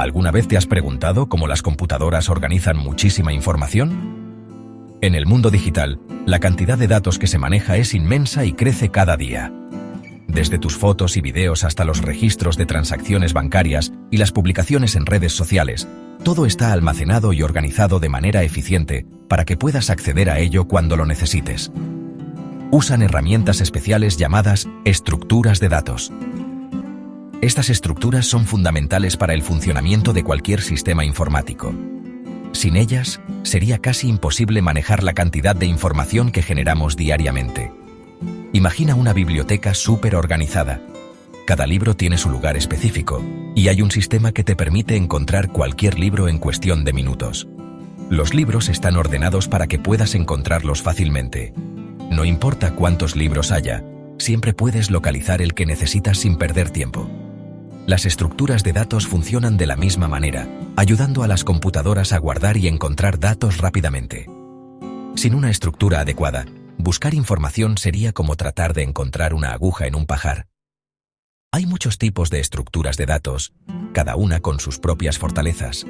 ¿Alguna vez te has preguntado cómo las computadoras organizan muchísima información? En el mundo digital, la cantidad de datos que se maneja es inmensa y crece cada día. Desde tus fotos y videos hasta los registros de transacciones bancarias y las publicaciones en redes sociales, todo está almacenado y organizado de manera eficiente para que puedas acceder a ello cuando lo necesites. Usan herramientas especiales llamadas estructuras de datos. Estas estructuras son fundamentales para el funcionamiento de cualquier sistema informático. Sin ellas, sería casi imposible manejar la cantidad de información que generamos diariamente. Imagina una biblioteca súper organizada. Cada libro tiene su lugar específico, y hay un sistema que te permite encontrar cualquier libro en cuestión de minutos. Los libros están ordenados para que puedas encontrarlos fácilmente. No importa cuántos libros haya, siempre puedes localizar el que necesitas sin perder tiempo. Las estructuras de datos funcionan de la misma manera, ayudando a las computadoras a guardar y encontrar datos rápidamente. Sin una estructura adecuada, buscar información sería como tratar de encontrar una aguja en un pajar. Hay muchos tipos de estructuras de datos, cada una con sus propias fortalezas.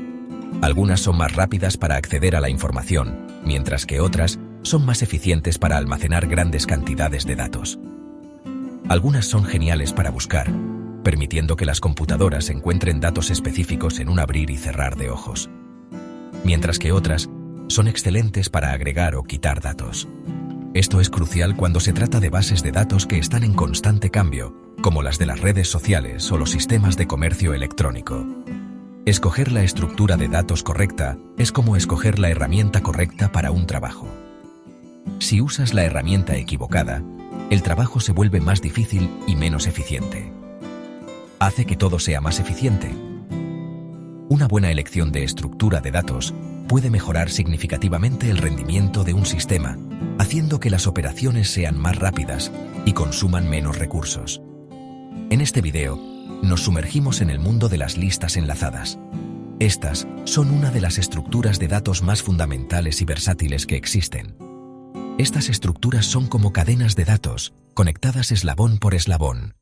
Algunas son más rápidas para acceder a la información, mientras que otras son más eficientes para almacenar grandes cantidades de datos. Algunas son geniales para buscar, permitiendo que las computadoras encuentren datos específicos en un abrir y cerrar de ojos. Mientras que otras son excelentes para agregar o quitar datos. Esto es crucial cuando se trata de bases de datos que están en constante cambio, como las de las redes sociales o los sistemas de comercio electrónico. Escoger la estructura de datos correcta es como escoger la herramienta correcta para un trabajo. Si usas la herramienta equivocada, el trabajo se vuelve más difícil y menos eficiente. Hace que todo sea más eficiente. Una buena elección de estructura de datos puede mejorar significativamente el rendimiento de un sistema, haciendo que las operaciones sean más rápidas y consuman menos recursos. En este video, nos sumergimos en el mundo de las listas enlazadas. Estas son una de las estructuras de datos más fundamentales y versátiles que existen. Estas estructuras son como cadenas de datos, conectadas eslabón por eslabón.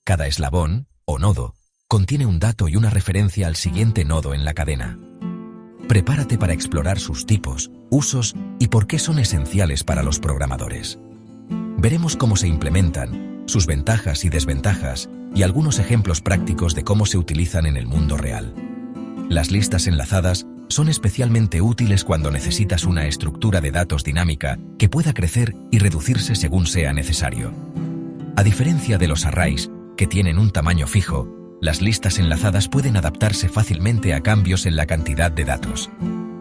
Cada eslabón, o nodo, contiene un dato y una referencia al siguiente nodo en la cadena. Prepárate para explorar sus tipos, usos y por qué son esenciales para los programadores. Veremos cómo se implementan, sus ventajas y desventajas, y algunos ejemplos prácticos de cómo se utilizan en el mundo real. Las listas enlazadas son especialmente útiles cuando necesitas una estructura de datos dinámica que pueda crecer y reducirse según sea necesario. A diferencia de los arrays, que tienen un tamaño fijo, las listas enlazadas pueden adaptarse fácilmente a cambios en la cantidad de datos.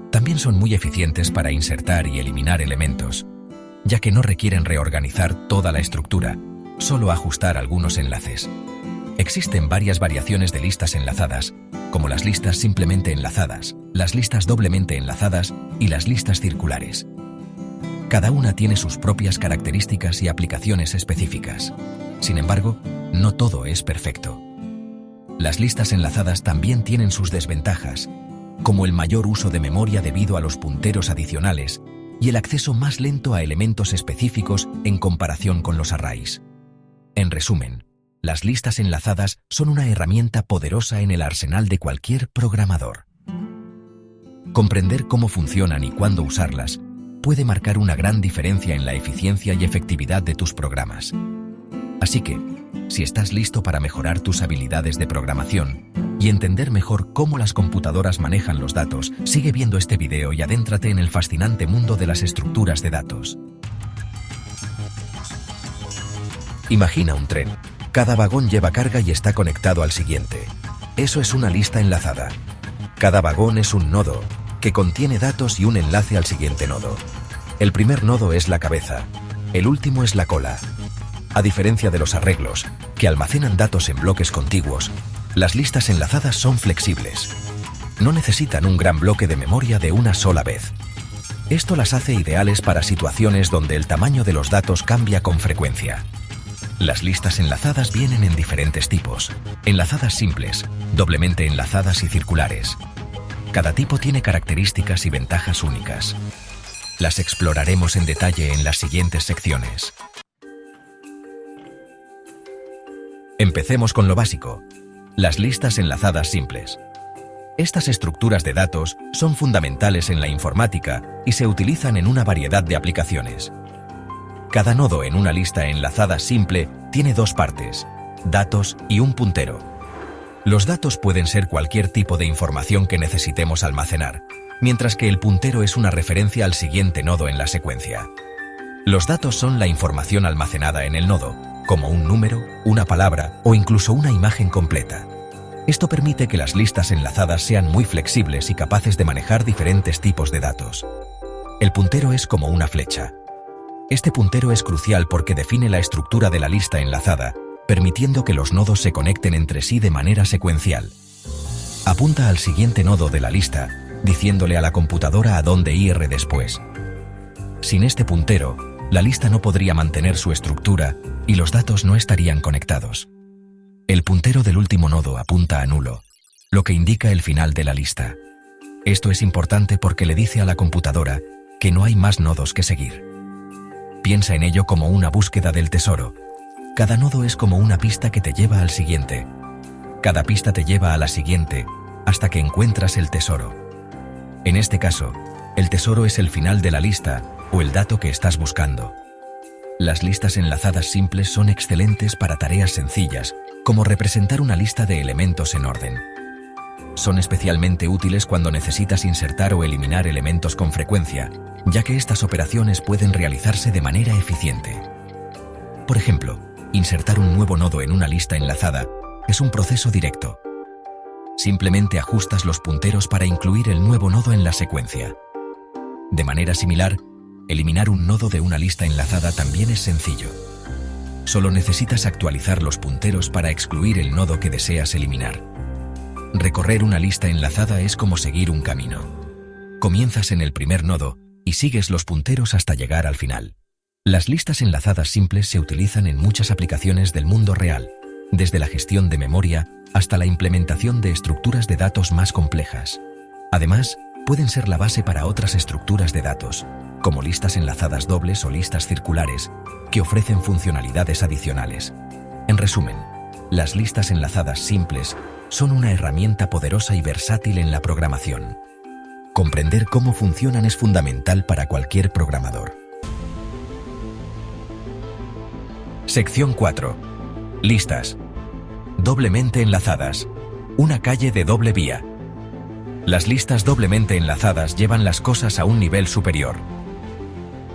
También son muy eficientes para insertar y eliminar elementos, ya que no requieren reorganizar toda la estructura, solo ajustar algunos enlaces. Existen varias variaciones de listas enlazadas, como las listas simplemente enlazadas, las listas doblemente enlazadas y las listas circulares. Cada una tiene sus propias características y aplicaciones específicas. Sin embargo, no todo es perfecto. Las listas enlazadas también tienen sus desventajas, como el mayor uso de memoria debido a los punteros adicionales y el acceso más lento a elementos específicos en comparación con los arrays. En resumen, las listas enlazadas son una herramienta poderosa en el arsenal de cualquier programador. Comprender cómo funcionan y cuándo usarlas puede marcar una gran diferencia en la eficiencia y efectividad de tus programas. Así que, si estás listo para mejorar tus habilidades de programación y entender mejor cómo las computadoras manejan los datos, sigue viendo este video y adéntrate en el fascinante mundo de las estructuras de datos. Imagina un tren. Cada vagón lleva carga y está conectado al siguiente. Eso es una lista enlazada. Cada vagón es un nodo, que contiene datos y un enlace al siguiente nodo. El primer nodo es la cabeza, el último es la cola. A diferencia de los arreglos, que almacenan datos en bloques contiguos, las listas enlazadas son flexibles. No necesitan un gran bloque de memoria de una sola vez. Esto las hace ideales para situaciones donde el tamaño de los datos cambia con frecuencia. Las listas enlazadas vienen en diferentes tipos: enlazadas simples, doblemente enlazadas y circulares. Cada tipo tiene características y ventajas únicas. Las exploraremos en detalle en las siguientes secciones. Empecemos con lo básico: las listas enlazadas simples. Estas estructuras de datos son fundamentales en la informática y se utilizan en una variedad de aplicaciones. Cada nodo en una lista enlazada simple tiene dos partes, datos y un puntero. Los datos pueden ser cualquier tipo de información que necesitemos almacenar, mientras que el puntero es una referencia al siguiente nodo en la secuencia. Los datos son la información almacenada en el nodo, como un número, una palabra o incluso una imagen completa. Esto permite que las listas enlazadas sean muy flexibles y capaces de manejar diferentes tipos de datos. El puntero es como una flecha. Este puntero es crucial porque define la estructura de la lista enlazada, permitiendo que los nodos se conecten entre sí de manera secuencial. Apunta al siguiente nodo de la lista, diciéndole a la computadora a dónde ir después. Sin este puntero, la lista no podría mantener su estructura y los datos no estarían conectados. El puntero del último nodo apunta a nulo, lo que indica el final de la lista. Esto es importante porque le dice a la computadora que no hay más nodos que seguir. Piensa en ello como una búsqueda del tesoro. Cada nodo es como una pista que te lleva al siguiente. Cada pista te lleva a la siguiente, hasta que encuentras el tesoro. En este caso, el tesoro es el final de la lista o el dato que estás buscando. Las listas enlazadas simples son excelentes para tareas sencillas, como representar una lista de elementos en orden. Son especialmente útiles cuando necesitas insertar o eliminar elementos con frecuencia, ya que estas operaciones pueden realizarse de manera eficiente. Por ejemplo, insertar un nuevo nodo en una lista enlazada es un proceso directo. Simplemente ajustas los punteros para incluir el nuevo nodo en la secuencia. De manera similar, eliminar un nodo de una lista enlazada también es sencillo. Solo necesitas actualizar los punteros para excluir el nodo que deseas eliminar. Recorrer una lista enlazada es como seguir un camino. Comienzas en el primer nodo y sigues los punteros hasta llegar al final. Las listas enlazadas simples se utilizan en muchas aplicaciones del mundo real, desde la gestión de memoria hasta la implementación de estructuras de datos más complejas. Además, pueden ser la base para otras estructuras de datos, como listas enlazadas dobles o listas circulares, que ofrecen funcionalidades adicionales. En resumen, las listas enlazadas simples son una herramienta poderosa y versátil en la programación. Comprender cómo funcionan es fundamental para cualquier programador. Sección 4. Listas. Doblemente enlazadas. Una calle de doble vía. Las listas doblemente enlazadas llevan las cosas a un nivel superior.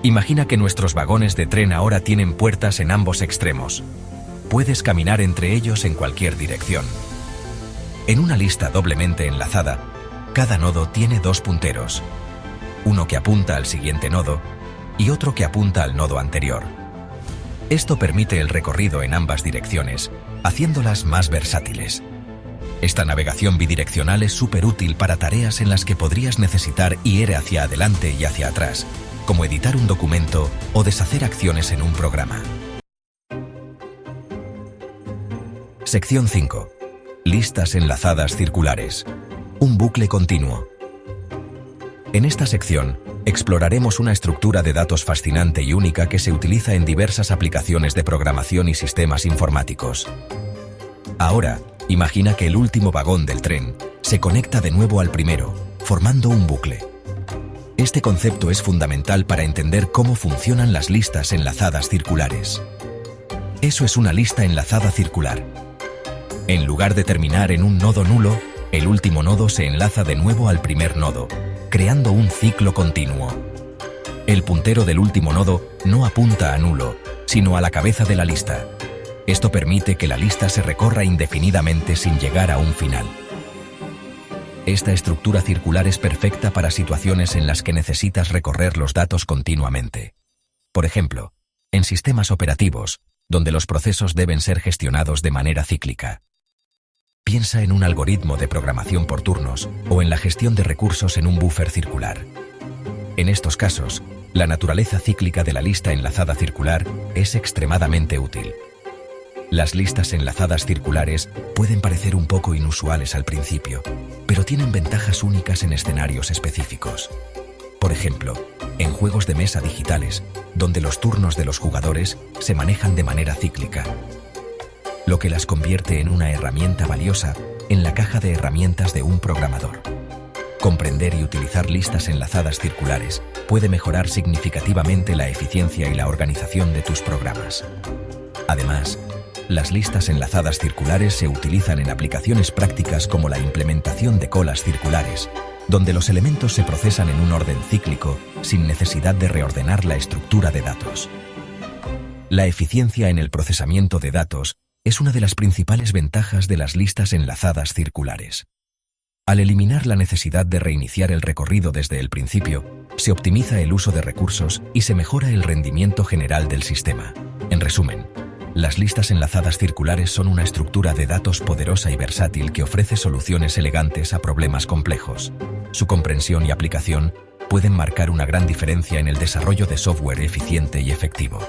Imagina que nuestros vagones de tren ahora tienen puertas en ambos extremos. Puedes caminar entre ellos en cualquier dirección. En una lista doblemente enlazada, cada nodo tiene dos punteros. Uno que apunta al siguiente nodo y otro que apunta al nodo anterior. Esto permite el recorrido en ambas direcciones, haciéndolas más versátiles. Esta navegación bidireccional es súper útil para tareas en las que podrías necesitar ir hacia adelante y hacia atrás, como editar un documento o deshacer acciones en un programa. Sección 5. Listas enlazadas circulares. Un bucle continuo. En esta sección, exploraremos una estructura de datos fascinante y única que se utiliza en diversas aplicaciones de programación y sistemas informáticos. Ahora, imagina que el último vagón del tren se conecta de nuevo al primero, formando un bucle. Este concepto es fundamental para entender cómo funcionan las listas enlazadas circulares. Eso es una lista enlazada circular. En lugar de terminar en un nodo nulo, el último nodo se enlaza de nuevo al primer nodo, creando un ciclo continuo. El puntero del último nodo no apunta a nulo, sino a la cabeza de la lista. Esto permite que la lista se recorra indefinidamente sin llegar a un final. Esta estructura circular es perfecta para situaciones en las que necesitas recorrer los datos continuamente. Por ejemplo, en sistemas operativos, donde los procesos deben ser gestionados de manera cíclica. Piensa en un algoritmo de programación por turnos o en la gestión de recursos en un buffer circular. En estos casos, la naturaleza cíclica de la lista enlazada circular es extremadamente útil. Las listas enlazadas circulares pueden parecer un poco inusuales al principio, pero tienen ventajas únicas en escenarios específicos. Por ejemplo, en juegos de mesa digitales, donde los turnos de los jugadores se manejan de manera cíclica, lo que las convierte en una herramienta valiosa en la caja de herramientas de un programador. Comprender y utilizar listas enlazadas circulares puede mejorar significativamente la eficiencia y la organización de tus programas. Además, las listas enlazadas circulares se utilizan en aplicaciones prácticas como la implementación de colas circulares, donde los elementos se procesan en un orden cíclico sin necesidad de reordenar la estructura de datos. La eficiencia en el procesamiento de datos es una de las principales ventajas de las listas enlazadas circulares. Al eliminar la necesidad de reiniciar el recorrido desde el principio, se optimiza el uso de recursos y se mejora el rendimiento general del sistema. En resumen, las listas enlazadas circulares son una estructura de datos poderosa y versátil que ofrece soluciones elegantes a problemas complejos. Su comprensión y aplicación pueden marcar una gran diferencia en el desarrollo de software eficiente y efectivo.